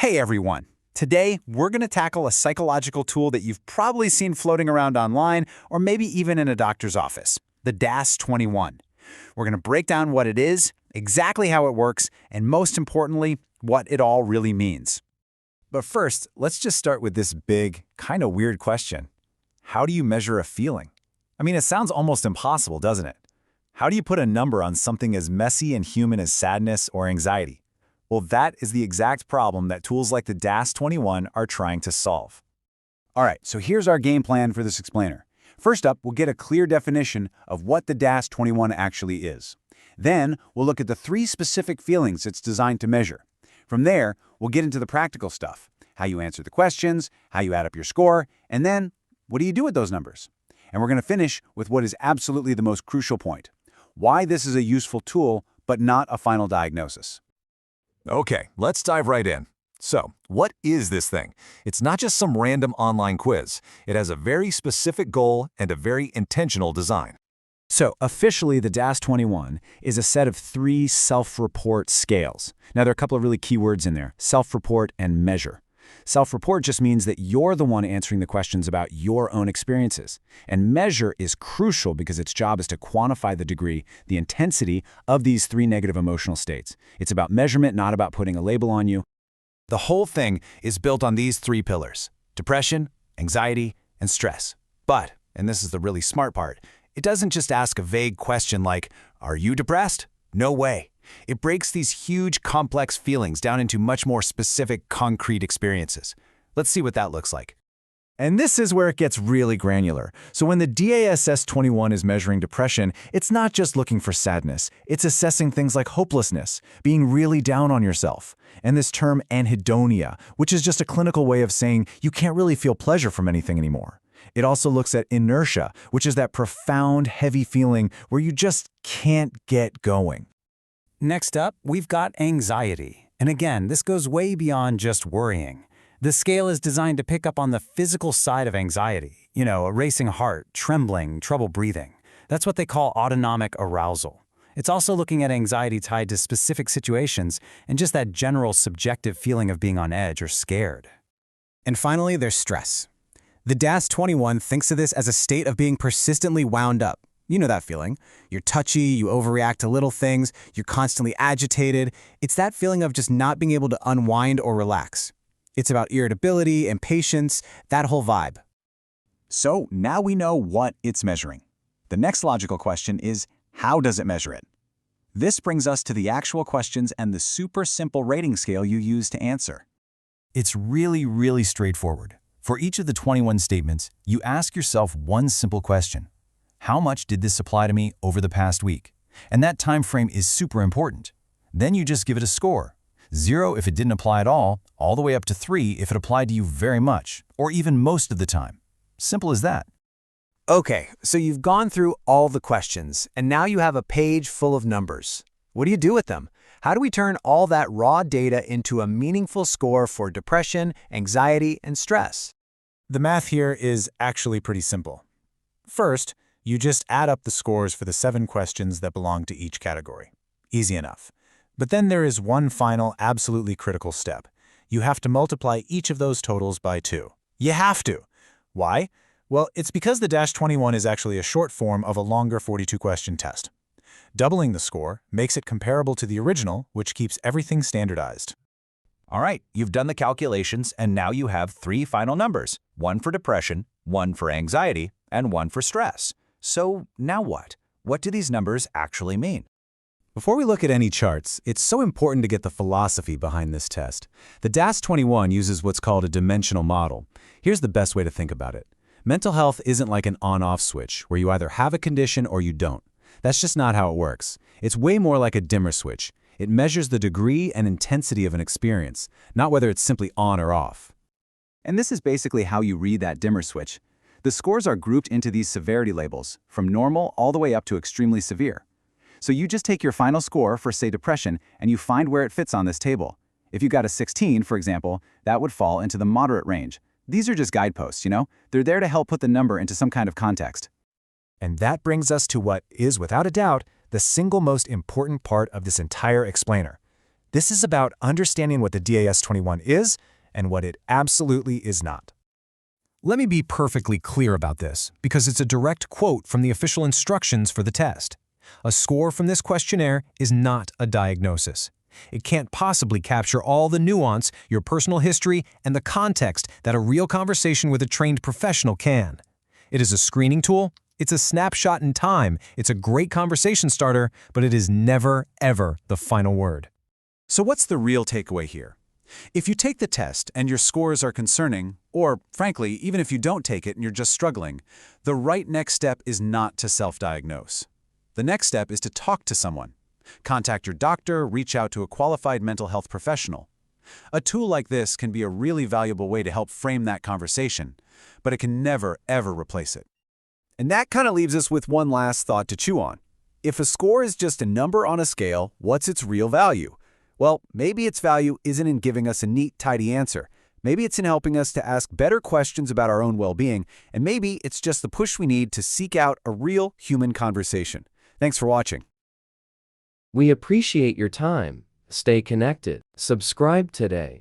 Hey everyone! Today, we're going to tackle a psychological tool that you've probably seen floating around online or maybe even in a doctor's office, the DASS-21. We're going to break down what it is, exactly how it works, and most importantly, what it all really means. But first, let's just start with this big, kind of weird question. How do you measure a feeling? I mean, it sounds almost impossible, doesn't it? How do you put a number on something as messy and human as sadness or anxiety? Well, that is the exact problem that tools like the DASS-21 are trying to solve. All right, so here's our game plan for this explainer. First up, we'll get a clear definition of what the DASS-21 actually is. Then, we'll look at the 3 specific feelings it's designed to measure. From there, we'll get into the practical stuff, how you answer the questions, how you add up your score, and then, what do you do with those numbers? And we're going to finish with what is absolutely the most crucial point, why this is a useful tool, but not a final diagnosis. Okay, let's dive right in. So, what is this thing? It's not just some random online quiz. It has a very specific goal and a very intentional design. So, officially, the DASS-21 is a set of 3 self-report scales. Now, there are a couple of really key words in there, self-report and measure. Self-report just means that you're the one answering the questions about your own experiences. And measure is crucial because its job is to quantify the degree, the intensity of these 3 negative emotional states. It's about measurement, not about putting a label on you. The whole thing is built on these 3 pillars: depression, anxiety, and stress. But, and this is the really smart part, it doesn't just ask a vague question like, "Are you depressed?" No way. It breaks these huge, complex feelings down into much more specific, concrete experiences. Let's see what that looks like. And this is where it gets really granular. So when the DASS-21 is measuring depression, it's not just looking for sadness. It's assessing things like hopelessness, being really down on yourself, and this term anhedonia, which is just a clinical way of saying you can't really feel pleasure from anything anymore. It also looks at inertia, which is that profound, heavy feeling where you just can't get going. Next up, we've got anxiety. And again, this goes way beyond just worrying. The scale is designed to pick up on the physical side of anxiety. You know, a racing heart, trembling, trouble breathing. That's what they call autonomic arousal. It's also looking at anxiety tied to specific situations and just that general subjective feeling of being on edge or scared. And finally, there's stress. The DASS-21 thinks of this as a state of being persistently wound up. You know that feeling. You're touchy, you overreact to little things, you're constantly agitated. It's that feeling of just not being able to unwind or relax. It's about irritability, impatience, that whole vibe. So now we know what it's measuring. The next logical question is, how does it measure it? This brings us to the actual questions and the super simple rating scale you use to answer. It's really straightforward. For each of the 21 statements, you ask yourself one simple question. How much did this apply to me over the past week? And that time frame is super important. Then you just give it a score. 0 if it didn't apply at all the way up to 3 if it applied to you very much, or even most of the time. Simple as that. Okay, so you've gone through all the questions, and now you have a page full of numbers. What do you do with them? How do we turn all that raw data into a meaningful score for depression, anxiety, and stress? The math here is actually pretty simple. First, you just add up the scores for the 7 questions that belong to each category. Easy enough. But then there is one final, absolutely critical step. You have to multiply each of those totals by 2. You have to! Why? Well, it's because the DASS-21 is actually a short form of a longer 42-question test. Doubling the score makes it comparable to the original, which keeps everything standardized. All right, you've done the calculations, and now you have 3 final numbers. 1 for depression, 1 for anxiety, and 1 for stress. So now what? What do these numbers actually mean? Before we look at any charts, it's so important to get the philosophy behind this test. The DASS-21 uses what's called a dimensional model. Here's the best way to think about it. Mental health isn't like an on-off switch, where you either have a condition or you don't. That's just not how it works. It's way more like a dimmer switch. It measures the degree and intensity of an experience, not whether it's simply on or off. And this is basically how you read that dimmer switch. The scores are grouped into these severity labels, from normal all the way up to extremely severe. So you just take your final score for, say, depression, and you find where it fits on this table. If you got a 16, for example, that would fall into the moderate range. These are just guideposts, you know? They're there to help put the number into some kind of context. And that brings us to what is, without a doubt, the single most important part of this entire explainer. This is about understanding what the DAS-21 is and what it absolutely is not. Let me be perfectly clear about this, because it's a direct quote from the official instructions for the test. A score from this questionnaire is not a diagnosis. It can't possibly capture all the nuance, your personal history, and the context that a real conversation with a trained professional can. It is a screening tool, it's a snapshot in time, it's a great conversation starter, but it is never, ever the final word. So what's the real takeaway here? If you take the test and your scores are concerning, or frankly, even if you don't take it and you're just struggling, the right next step is not to self-diagnose. The next step is to talk to someone. Contact your doctor, reach out to a qualified mental health professional. A tool like this can be a really valuable way to help frame that conversation, but it can never, ever replace it. And that kind of leaves us with one last thought to chew on. If a score is just a number on a scale, what's its real value? Well, maybe its value isn't in giving us a neat, tidy answer. Maybe it's in helping us to ask better questions about our own well-being, and maybe it's just the push we need to seek out a real human conversation. Thanks for watching. We appreciate your time. Stay connected. Subscribe today.